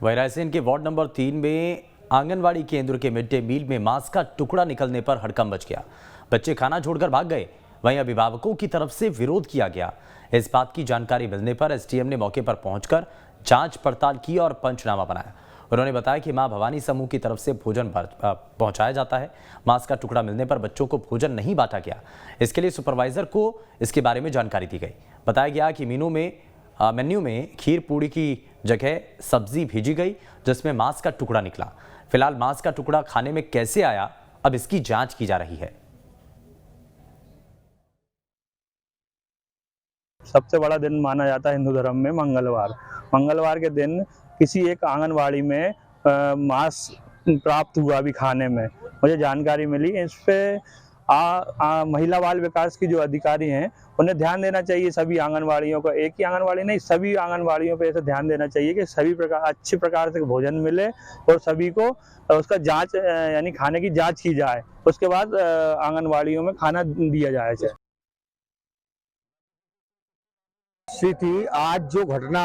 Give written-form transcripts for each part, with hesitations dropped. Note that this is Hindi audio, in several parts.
वहीं रायसेन के वार्ड नंबर 3 में आंगनवाड़ी केंद्र के मिड डे मील में मांस का टुकड़ा निकलने पर हड़कंप मच गया। बच्चे खाना छोड़कर भाग गए। वहीं अभिभावकों की तरफ से विरोध किया गया। इस बात की जानकारी मिलने पर एसडीएम ने मौके पर पहुंचकर जांच पड़ताल की और पंचनामा बनाया। उन्होंने बताया कि मां भवानी समूह की तरफ से भोजन पहुंचाया जाता है। मांस का टुकड़ा मिलने पर बच्चों को भोजन नहीं बांटा गया। इसके लिए सुपरवाइजर को इसके बारे में जानकारी दी गई। बताया गया कि मेन्यू में खीर पूड़ी की जगह सब्जी भेजी गई जिसमें मांस का टुकड़ा निकला। फिलहाल मांस का टुकड़ा खाने में कैसे आया, अब इसकी जांच की जा रही है। सबसे बड़ा दिन माना जाता है हिंदू धर्म में मंगलवार के दिन किसी एक आंगनवाड़ी में मांस प्राप्त हुआ भी खाने में मुझे जानकारी मिली। इस पे महिला बाल विकास की जो अधिकारी हैं उन्हें ध्यान देना चाहिए। सभी आंगनवाड़ियों को, एक ही आंगनवाड़ी नहीं, सभी आंगनवाड़ियों पे ऐसे ध्यान देना चाहिए कि सभी प्रकार अच्छी प्रकार से भोजन मिले और सभी को उसका जांच यानी खाने की जांच की जाए। उसके बाद आंगनवाड़ियों में खाना दिया जाए। थी आज जो घटना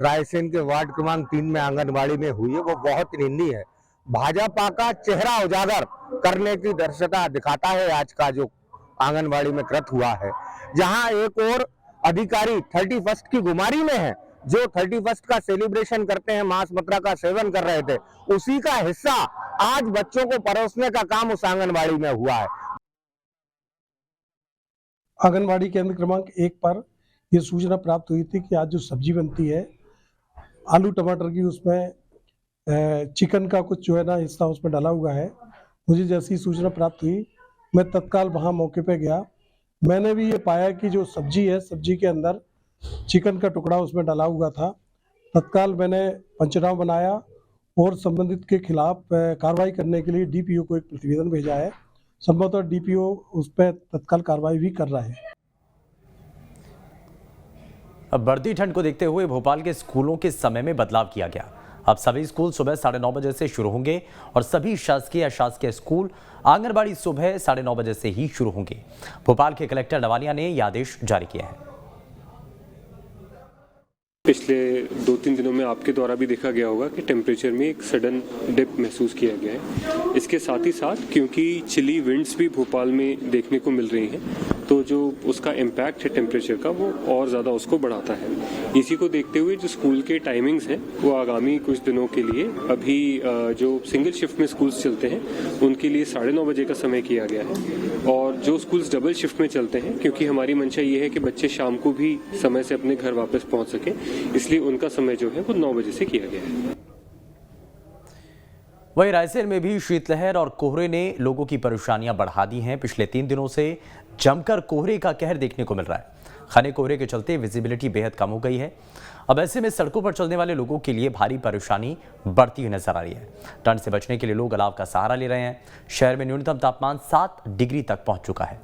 रायसेन के वार्ड क्रमांक 3 में आंगनबाड़ी में हुई है वो बहुत निंदनीय है। भाजपा का चेहरा उजागर करने की दृश्यता दिखाता है आज का जो आंगनबाड़ी में कृत हुआ है, जहां एक और अधिकारी 31 की गुमारी में है, जो 31 का सेलिब्रेशन करते हैं, मांस मदिरा का सेवन कर रहे थे, उसी का हिस्सा आज बच्चों को परोसने का काम उस आंगनबाड़ी में हुआ है। आंगनबाड़ी केंद्र क्रमांक 1 पर ये सूचना प्राप्त हुई थी कि आज जो सब्जी बनती है आलू टमाटर की, उसमें चिकन का कुछ जो है ना हिस्सा उसमें डाला हुआ है। मुझे जैसी सूचना प्राप्त हुई मैं तत्काल वहां मौके पे गया। मैंने भी ये पाया कि जो सब्जी है, सब्जी के अंदर चिकन का टुकड़ा उसमें डाला हुआ था। तत्काल मैंने पंचनामा बनाया और संबंधित के खिलाफ कार्रवाई करने के लिए डीपीओ को एक प्रतिवेदन भेजा है। संभवतः डीपीओ उस पर तत्काल कार्रवाई भी कर रहा है। अब बढ़ती ठंड को देखते हुए भोपाल के स्कूलों के समय में बदलाव किया गया। अब सभी स्कूल सुबह 9:30 बजे से शुरू होंगे और सभी शासकीय अशासकीय स्कूल आंगनबाड़ी सुबह 9:30 बजे से ही शुरू होंगे। भोपाल के कलेक्टर नवालिया ने यह आदेश जारी किया है। पिछले 2-3 दिनों में आपके द्वारा भी देखा गया होगा कि टेम्परेचर में एक सडन डिप महसूस किया गया है। इसके साथ ही साथ क्योंकि चिली विंड्स भी भोपाल में देखने को मिल रही हैं, तो जो उसका इम्पैक्ट है टेम्परेचर का वो और ज़्यादा उसको बढ़ाता है। इसी को देखते हुए जो स्कूल के टाइमिंग्स हैं वो आगामी कुछ दिनों के लिए अभी जो सिंगल शिफ्ट में स्कूल्स चलते हैं उनके लिए 9:30 बजे का समय किया गया है, और जो स्कूल्स डबल शिफ्ट में चलते हैं, क्योंकि हमारी मंशा ये है कि बच्चे शाम को भी समय से अपने घर वापस पहुँच सकें, इसलिए उनका समय जो है वो 9 बजे से किया गया है। वहीं रायसेन में भी शीतलहर और कोहरे ने लोगों की परेशानियां बढ़ा दी हैं। पिछले 3 दिनों से जमकर कोहरे का कहर देखने को मिल रहा है। घने कोहरे के चलते विजिबिलिटी बेहद कम हो गई है। अब ऐसे में सड़कों पर चलने वाले लोगों के लिए भारी परेशानी बढ़ती हुई नजर आ रही है। ठंड से बचने के लिए लोग अलाव का सहारा ले रहे हैं। शहर में न्यूनतम तापमान 7 डिग्री तक पहुंच चुका है।